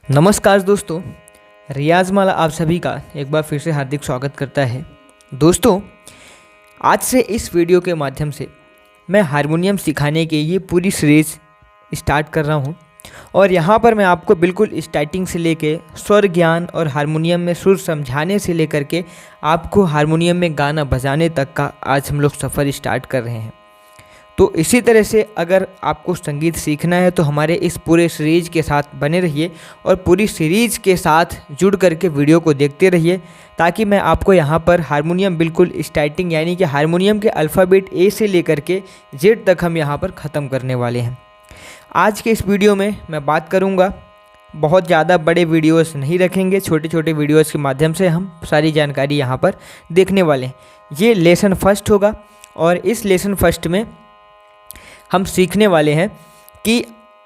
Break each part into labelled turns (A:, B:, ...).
A: नमस्कार दोस्तों, रियाज माला आप सभी का एक बार फिर से हार्दिक स्वागत करता है। दोस्तों, आज से इस वीडियो के माध्यम से मैं हारमोनियम सिखाने की ये पूरी सीरीज स्टार्ट कर रहा हूँ और यहाँ पर मैं आपको बिल्कुल स्टार्टिंग से लेके स्वर ज्ञान और हारमोनियम में सुर समझाने से लेकर के आपको हारमोनियम में गाना बजाने तक का आज हम लोग सफ़र स्टार्ट कर रहे हैं। तो इसी तरह से अगर आपको संगीत सीखना है तो हमारे इस पूरे सीरीज के साथ बने रहिए और पूरी सीरीज के साथ जुड़ करके वीडियो को देखते रहिए, ताकि मैं आपको यहाँ पर हारमोनियम बिल्कुल स्टार्टिंग यानी कि हारमोनियम के अल्फ़ाबेट ए से लेकर के जेड तक हम यहाँ पर ख़त्म करने वाले हैं। आज के इस वीडियो में मैं बात करूँगा, बहुत ज़्यादा बड़े वीडियोस नहीं रखेंगे, छोटे छोटे वीडियोस के माध्यम से हम सारी जानकारी यहाँ पर देखने वाले हैं। ये लेसन फर्स्ट होगा और इस लेसन फर्स्ट में हम सीखने वाले हैं कि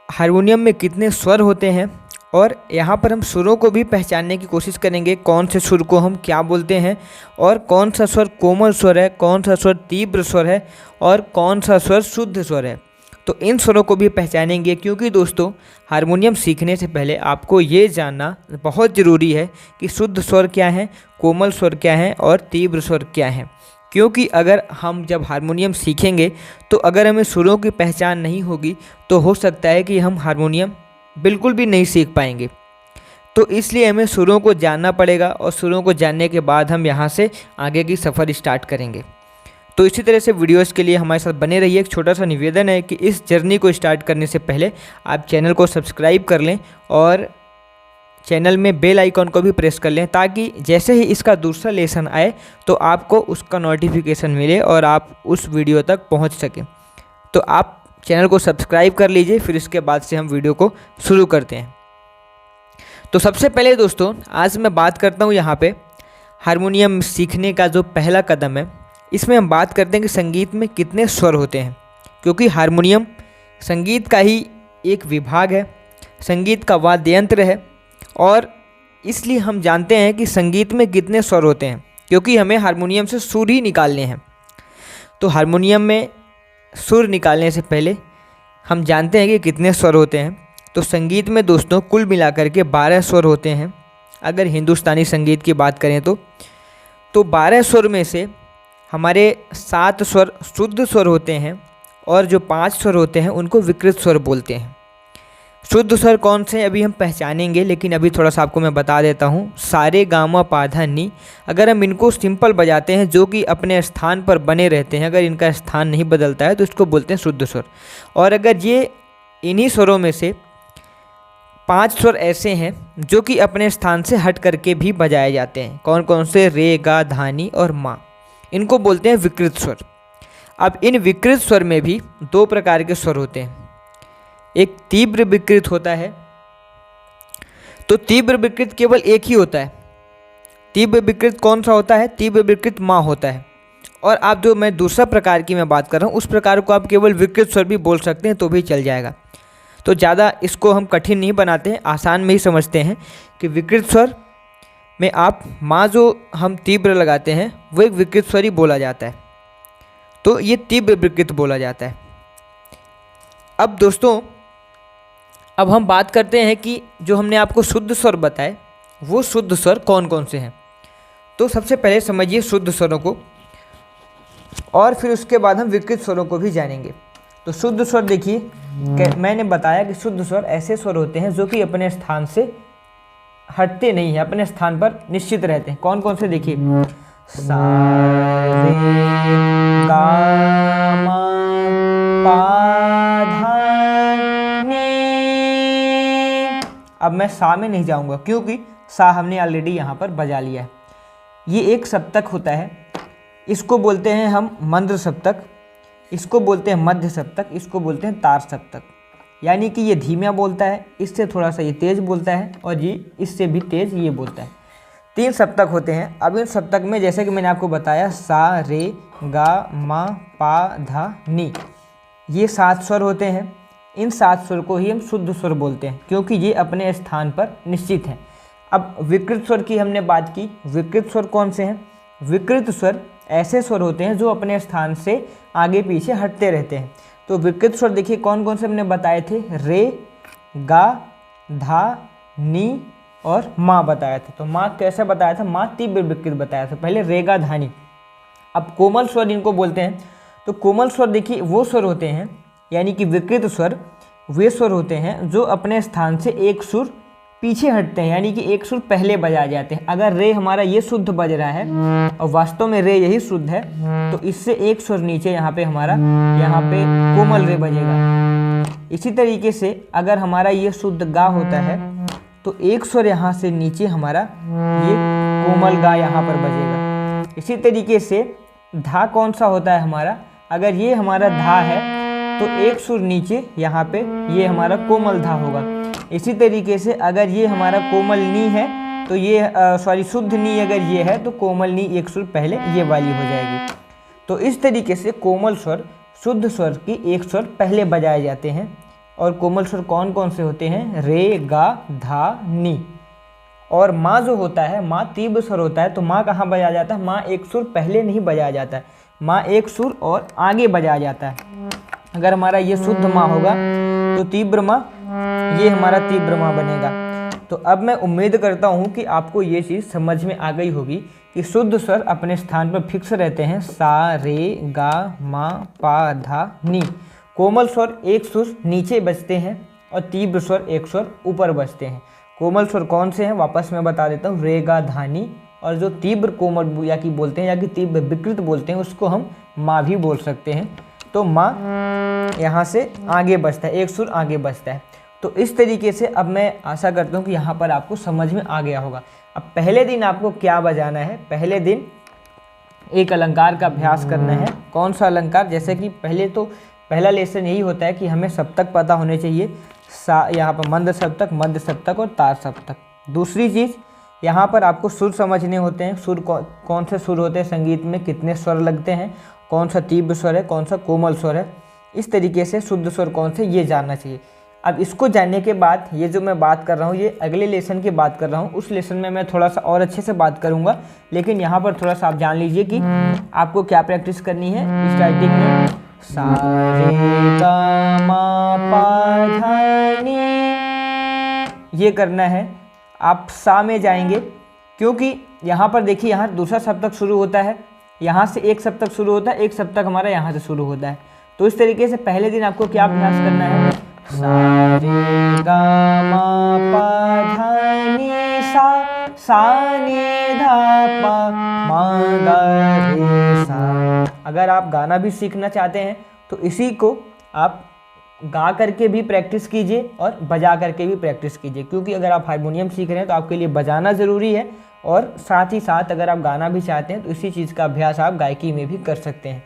A: हारमोनियम में कितने स्वर होते हैं और यहाँ पर हम सुरों को भी पहचानने की कोशिश करेंगे, कौन से सुर को हम क्या बोलते हैं और कौन सा स्वर कोमल स्वर है, कौन सा स्वर तीव्र स्वर है और कौन सा स्वर शुद्ध स्वर है। तो इन स्वरों को भी पहचानेंगे, क्योंकि दोस्तों हारमोनियम सीखने से पहले आपको ये जानना बहुत ज़रूरी है कि शुद्ध स्वर क्या है, कोमल स्वर क्या है और तीव्र स्वर क्या है। क्योंकि अगर हम जब हारमोनियम सीखेंगे तो अगर हमें सुरों की पहचान नहीं होगी तो हो सकता है कि हम हारमोनियम बिल्कुल भी नहीं सीख पाएंगे। तो इसलिए हमें सुरों को जानना पड़ेगा और सुरों को जानने के बाद हम यहाँ से आगे की सफ़र स्टार्ट करेंगे। तो इसी तरह से वीडियोस के लिए हमारे साथ बने रहिए। एक छोटा सा निवेदन है कि इस जर्नी को स्टार्ट करने से पहले आप चैनल को सब्सक्राइब कर लें और चैनल में बेल आइकॉन को भी प्रेस कर लें, ताकि जैसे ही इसका दूसरा लेसन आए तो आपको उसका नोटिफिकेशन मिले और आप उस वीडियो तक पहुंच सकें। तो आप चैनल को सब्सक्राइब कर लीजिए, फिर इसके बाद से हम वीडियो को शुरू करते हैं। तो सबसे पहले दोस्तों, आज मैं बात करता हूं यहाँ पे हारमोनियम सीखने का जो पहला कदम है, इसमें हम बात करते हैं कि संगीत में कितने स्वर होते हैं। क्योंकि हारमोनियम संगीत का ही एक विभाग है, संगीत का वाद्य यंत्र है और इसलिए हम जानते हैं कि संगीत में कितने स्वर होते हैं, क्योंकि हमें हारमोनियम से सुर ही निकालने हैं। तो हारमोनियम में सुर निकालने से पहले हम जानते हैं कि कितने स्वर होते हैं। तो संगीत में दोस्तों कुल मिलाकर के 12 स्वर होते हैं। अगर हिंदुस्तानी संगीत की बात करें तो 12 स्वर में से हमारे 7 स्वर शुद्ध स्वर होते हैं और जो 5 स्वर होते हैं उनको विकृत स्वर बोलते हैं। शुद्ध स्वर कौन से अभी हम पहचानेंगे, लेकिन अभी थोड़ा सा आपको मैं बता देता हूँ। सारे गामा पाधा नी, अगर हम इनको सिंपल बजाते हैं जो कि अपने स्थान पर बने रहते हैं, अगर इनका स्थान नहीं बदलता है तो इसको बोलते हैं शुद्ध स्वर। और अगर ये इन्हीं स्वरों में से 5 स्वर ऐसे हैं जो कि अपने स्थान से हट करके भी बजाए जाते हैं, कौन कौन से, रे, गा, धानी और माँ, इनको बोलते हैं विकृत स्वर। अब इन विकृत स्वर में भी 2 प्रकार के स्वर होते हैं। एक तीव्र विकृत होता है। तो तीव्र विकृत केवल एक ही होता है। तीव्र विकृत कौन सा होता है? तीव्र विकृत माँ होता है। और आप जो मैं दूसरा प्रकार की मैं बात कर रहा हूँ, उस प्रकार को आप केवल विकृत स्वर भी बोल सकते हैं तो भी चल जाएगा। तो ज़्यादा इसको हम कठिन नहीं बनाते हैं, आसान में ही समझते हैं कि विकृत स्वर में आप माँ जो हम तीव्र लगाते हैं वो एक विकृत स्वर ही बोला जाता है। तो ये तीव्र विकृत बोला जाता है। अब दोस्तों, अब हम बात करते हैं कि जो हमने आपको शुद्ध स्वर बताए वो शुद्ध स्वर कौन कौन से हैं। तो सबसे पहले समझिए शुद्ध स्वरों को और फिर उसके बाद हम विकृत स्वरों को भी जानेंगे। तो शुद्ध स्वर देखिए, मैंने बताया कि शुद्ध स्वर ऐसे स्वर होते हैं जो कि अपने स्थान से हटते नहीं हैं, अपने स्थान पर निश्चित रहते हैं। कौन कौन से? देखिए, सा, रे, गा, मा, पा, धा, नी। अब मैं सा में नहीं जाऊंगा क्योंकि सा हमने ऑलरेडी यहाँ पर बजा लिया है। ये एक सप्तक होता है, इसको बोलते हैं हम मंद्र सप्तक, इसको बोलते हैं मध्य सप्तक, इसको बोलते हैं तार सप्तक। यानी कि ये धीमा बोलता है, इससे थोड़ा सा ये तेज बोलता है और ये इससे भी तेज ये बोलता है। 3 सप्तक होते हैं। अब इन सप्तक में जैसे कि मैंने आपको बताया, सा, रे, गा, मा, पा, धा, नी, ये 7 स्वर होते हैं। इन 7 स्वर को ही हम शुद्ध स्वर बोलते हैं, क्योंकि ये अपने स्थान पर निश्चित हैं। अब विकृत स्वर की हमने बात की। विकृत स्वर कौन से हैं? विकृत स्वर ऐसे स्वर होते हैं जो अपने स्थान से आगे पीछे हटते रहते हैं। तो विकृत स्वर देखिए कौन कौन से हमने बताए थे, रे, गा, धा, नी और मा बताया था। तो मा कैसे बताया था? मा तीव्र विकृत बताया था। पहले रेगा धानी। अब कोमल स्वर इनको बोलते हैं। तो कोमल स्वर देखिए वो स्वर होते हैं, यानी कि विकृत स्वर वे स्वर होते हैं जो अपने स्थान से एक सुर पीछे हटते हैं, यानी कि एक सुर पहले बजाए जाते हैं। अगर रे हमारा ये शुद्ध बज रहा है और वास्तव में रे यही शुद्ध है, तो इससे एक स्वर नीचे यहाँ पे हमारा यहाँ पे कोमल रे बजेगा। इसी तरीके से अगर हमारा ये शुद्ध गा होता है तो एक स्वर यहाँ से नीचे हमारा ये कोमल गा यहाँ पर बजेगा। इसी तरीके से धा कौन सा होता है हमारा? अगर ये हमारा धा है तो एक सुर नीचे यहाँ पे ये हमारा कोमल धा होगा। इसी तरीके से अगर ये हमारा कोमल नी है तो ये शुद्ध नी अगर ये है तो कोमल नी एक सुर पहले ये वाली हो जाएगी। तो इस तरीके से कोमल स्वर शुद्ध स्वर की एक स्वर पहले बजाए जाते हैं। और कोमल स्वर कौन कौन से होते हैं? रे, गा, धा, नी। और माँ जो होता है, माँ तीव्र स्वर होता है। तो माँ कहाँ बजाया जाता है? माँ एक सुर पहले नहीं बजाया जाता है, माँ एक सुर और आगे बजाया जाता है। अगर हमारा ये शुद्ध माँ होगा तो तीव्र माँ, ये हमारा तीव्र माँ बनेगा। तो अब मैं उम्मीद करता हूँ कि आपको ये चीज़ समझ में आ गई होगी कि शुद्ध स्वर अपने स्थान पर फिक्स रहते हैं। सा, रे, गा, मा, पा, धा, नी। कोमल स्वर एक सुर नीचे बजते हैं और तीव्र स्वर एक स्वर ऊपर बजते हैं। कोमल स्वर कौन से हैं वापस मैं बता देता हूँ, रे, गा, धा, नी। और जो तीव्र कोमल या कि बोलते हैं या कि तीव्र विकृत बोलते हैं उसको हम माँ भी बोल सकते हैं। तो माँ यहाँ से आगे बजता है, एक सुर आगे बजता है। तो इस तरीके से अब मैं आशा करता हूँ कि यहाँ पर आपको समझ में आ गया होगा। अब पहले दिन आपको क्या बजाना है? पहले दिन एक अलंकार का अभ्यास करना है। कौन सा अलंकार? जैसे कि पहला लेसन यही होता है कि हमें सप्तक पता होने चाहिए। सा, यहाँ पर मंद सप्तक, मध्य सप्तक और तार सप्तक। दूसरी चीज़ यहाँ पर आपको सुर समझने होते हैं। सुर कौन से सुर होते हैं संगीत में, कितने स्वर लगते हैं, कौन सा तीव्र स्वर है, कौन सा कोमल स्वर है। इस तरीके से शुद्ध स्वर कौन से ये जानना चाहिए। अब इसको जानने के बाद ये जो मैं बात कर रहा हूँ ये अगले लेसन की बात कर रहा हूँ। उस लेसन में मैं थोड़ा सा और अच्छे से बात करूँगा, लेकिन यहाँ पर थोड़ा सा आप जान लीजिए कि आपको क्या प्रैक्टिस करनी है। स्टार्टिंग में सा, रे, गा, मा, पा, धा, नी ये करना है। आप सा में जाएंगे क्योंकि यहाँ पर देखिए यहाँ दूसरा सप्तक शुरू होता है, यहाँ से एक सप्तक शुरू होता है, एक सप्तक हमारा यहाँ से शुरू होता है। तो इस तरीके से पहले दिन आपको क्या अभ्यास करना है? सा, रे, गा, मा, पा, धा, नी, सा, नी, धा, पा, मा, गा, रे, सा। अगर आप गाना भी सीखना चाहते हैं तो इसी को आप गा करके भी प्रैक्टिस कीजिए और बजा करके भी प्रैक्टिस कीजिए, क्योंकि अगर आप हारमोनियम सीख रहे हैं तो आपके लिए बजाना ज़रूरी है और साथ ही साथ अगर आप गाना भी चाहते हैं तो इसी चीज़ का अभ्यास आप गायकी में भी कर सकते हैं।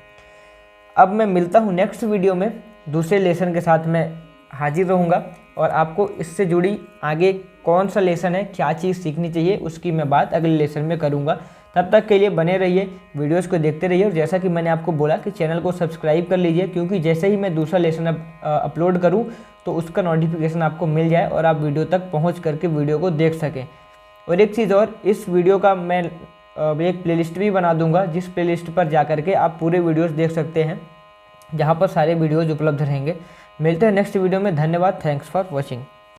A: अब मैं मिलता हूँ नेक्स्ट वीडियो में, दूसरे लेसन के साथ मैं हाजिर रहूँगा और आपको इससे जुड़ी आगे कौन सा लेसन है, क्या चीज़ सीखनी चाहिए उसकी मैं बात अगले लेसन में करूँगा। तब तक के लिए बने रहिए, वीडियोस को देखते रहिए और जैसा कि मैंने आपको बोला कि चैनल को सब्सक्राइब कर लीजिए, क्योंकि जैसे ही मैं दूसरा लेसन अपलोड करूं तो उसका नोटिफिकेशन आपको मिल जाए और आप वीडियो तक पहुंच करके वीडियो को देख सकें। और एक चीज़ और, इस वीडियो का मैं एक प्लेलिस्ट भी बना दूंगा, जिस प्लेलिस्ट पर जा करके आप पूरे वीडियोस देख सकते हैं, जहाँ पर सारे वीडियोज़ उपलब्ध रहेंगे। मिलते हैं नेक्स्ट वीडियो में। धन्यवाद। Thanks for watching.